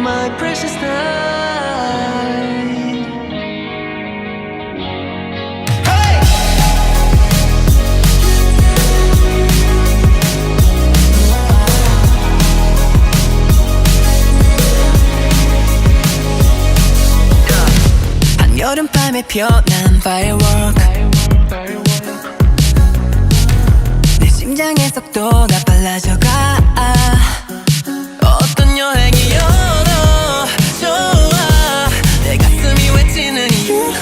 My precious night. Hey! 한여름밤에 피어난 firework. 내 심장의 속도가 빨라져가. 어떤 여행이어도 좋아. 내 가슴이 외치는 이유.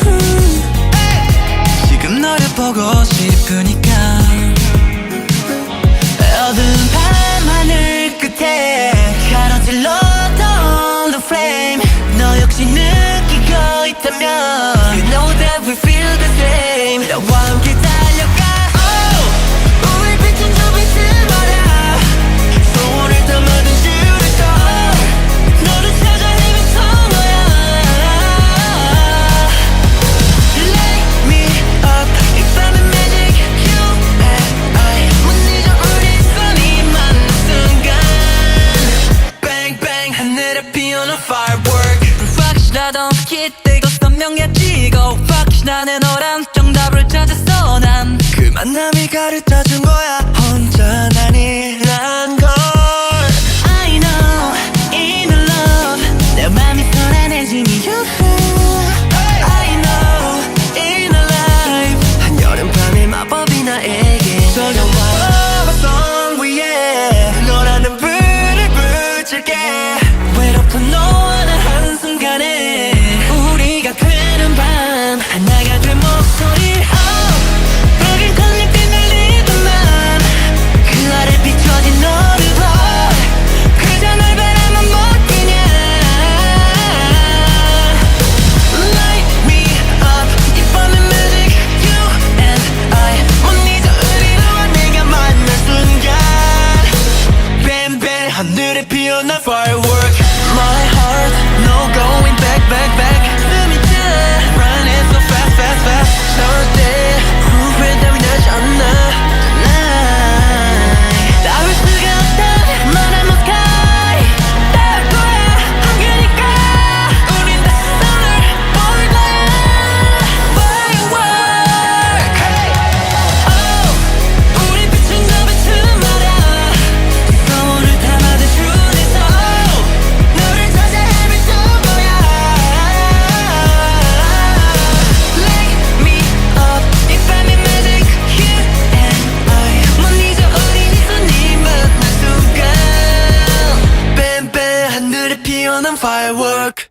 지금 너를 보고 싶으니까. 어두운 밤하늘 끝에 가로질렀던 the flame. 너 역시 느끼고 있다면 You know that we feel the same. 너와 함께 달려가. 우리 빛은 저 빛을 말야. 소원을 담아둔 슈리터. 너를 찾아 헤매서 너야. Light me up 이 밤의 magic. You and I 못 잊어 우리 손이 맞는 순간. Bang bang 하늘에 피어난 firework. 확실하던 기대고 선명해지고 확신하는 너란 정답을 찾았어. 난 그 만남이 가르쳐준 거야. 혼자는 아니란 걸. I know inner love 내 맘이 편안해진 이유. I know inner life 한여름밤의 마법이 나에게 적용와. Love song 위에 너라는 불을 붙일게. 외롭던 너와 나 한순간에 우리가 되는 밤 하나가 된 목소리. 붉은 꽃잎이 날리던 맘 그 아래 비춰진 너를 봐. 그저 널 바라만 못 뛰냐. Light me up 이 밤의 magic. You and I 못 잊어 우리 너와 내가 만날 순간. Bam bam 하늘에 피어난 firework. My heart no going back back back. 숨이 차 running so fast fast fast. 절대 후회 따윈 하지 않아. Tonight 닿을 수가 없다 말한 못 sky. 닿을 거야 한계니까. 우린 다시 손을 모을 거야. Firework. 우리 빛은 저 빛을 말야. 소원을 담아둔 슈리터. 너를 찾아 헤매서 거야. Light me up 이 밤의 magic. You and I 못 잊어 우리 손이 맞는 순간. Bam bam 하늘에 피어난 firework.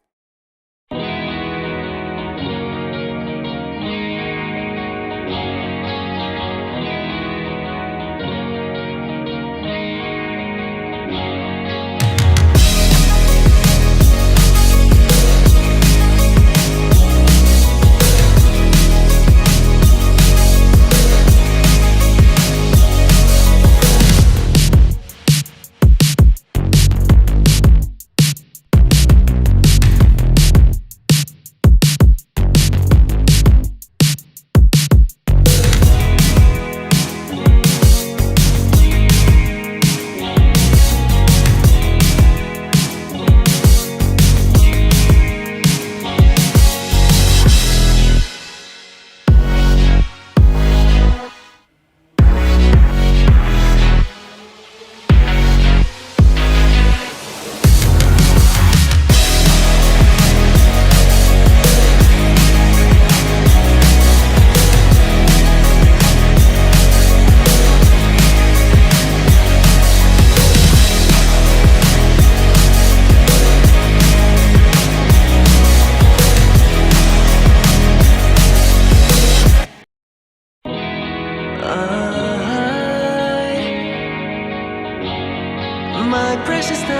My precious night.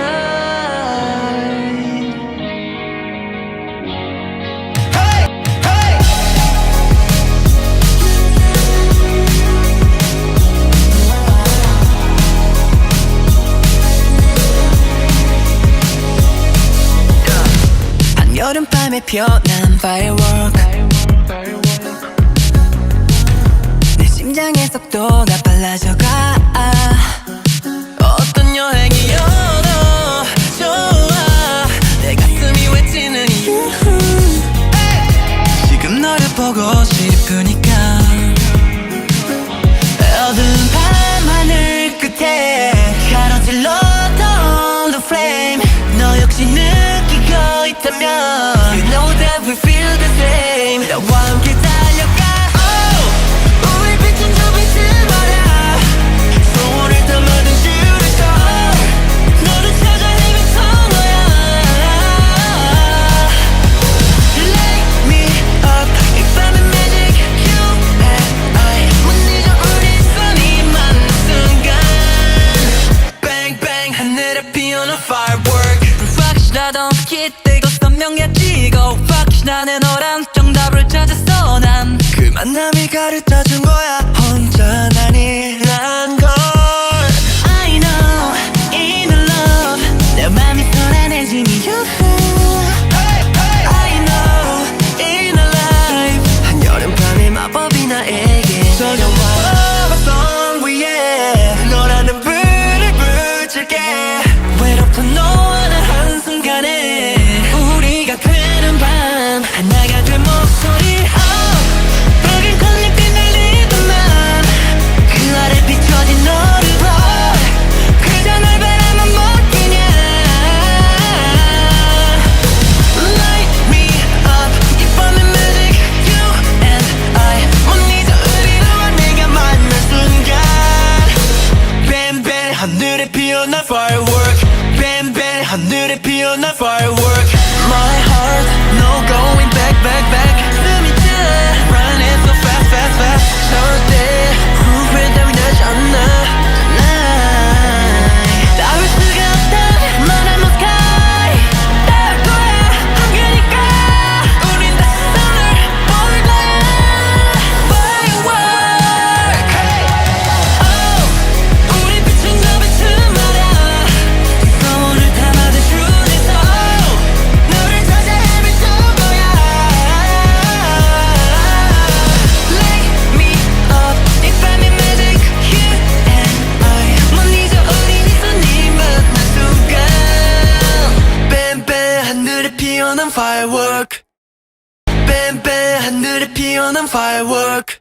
Hey! Hey! 한여름밤에 피어난 firework. 내 심장의 속도가 빨라져가. 끄니까 어두운 밤 하늘 끝에 가로질렀던 the flame 너 역시 느끼고 있다면 You know that we feel the same 나와 함께 달려가 oh, 우리 빛은 저 빛을 말야 소원을 담아둔 shooting star 너를 찾아 헤매서 너야 Light me up 이 밤의 magic You and I 못 잊어 우리 손이 맞는 순간 Bang bang 하늘에 피어난 firework 확실하던 기대고 선명해지고 확신하는 너란 정답을 찾았어 난 그 만남이 가르쳐준 거야 혼자 아니란 걸 I know inner love 내 맘이 편안해진 이유 I know inner life 한여름밤의 마법이 나에게 전혀와 Love song 위에 너라는 불을 붙일게 외롭던 너와 나 한순간에 우리가 되는 밤 하나가 된 목소리 붉은 꽃잎이 날리던 난 그 아래 비춰진 너를 봐 그저 널 바라만 못 끼냐 Light me up 이 밤의 magic You and I 못 잊어 우리 너와 내가 만난 순간 Bam bam 하늘에 피어난 firework Bam bam 하늘에 피어난 firework My heart no going back back back 숨이 차 Running so fast fast fast 절대 후회 따윈 하지 않아 Tonight 따를 수가 없다 말한 no sky 닿을 거야 그니까 우린 다시 손을 볼 거야 Firework Oh 우리 빛은 저 빛은 말야 소원을 담아둔 shooting star 너를 찾아 헤매던 거야 Light me up 이 밤의 magic You and I 못 잊어 우리 네 손이 만난 순간 Bam bam 하늘에 피어난 firework Bam bam 하늘에 피어난 firework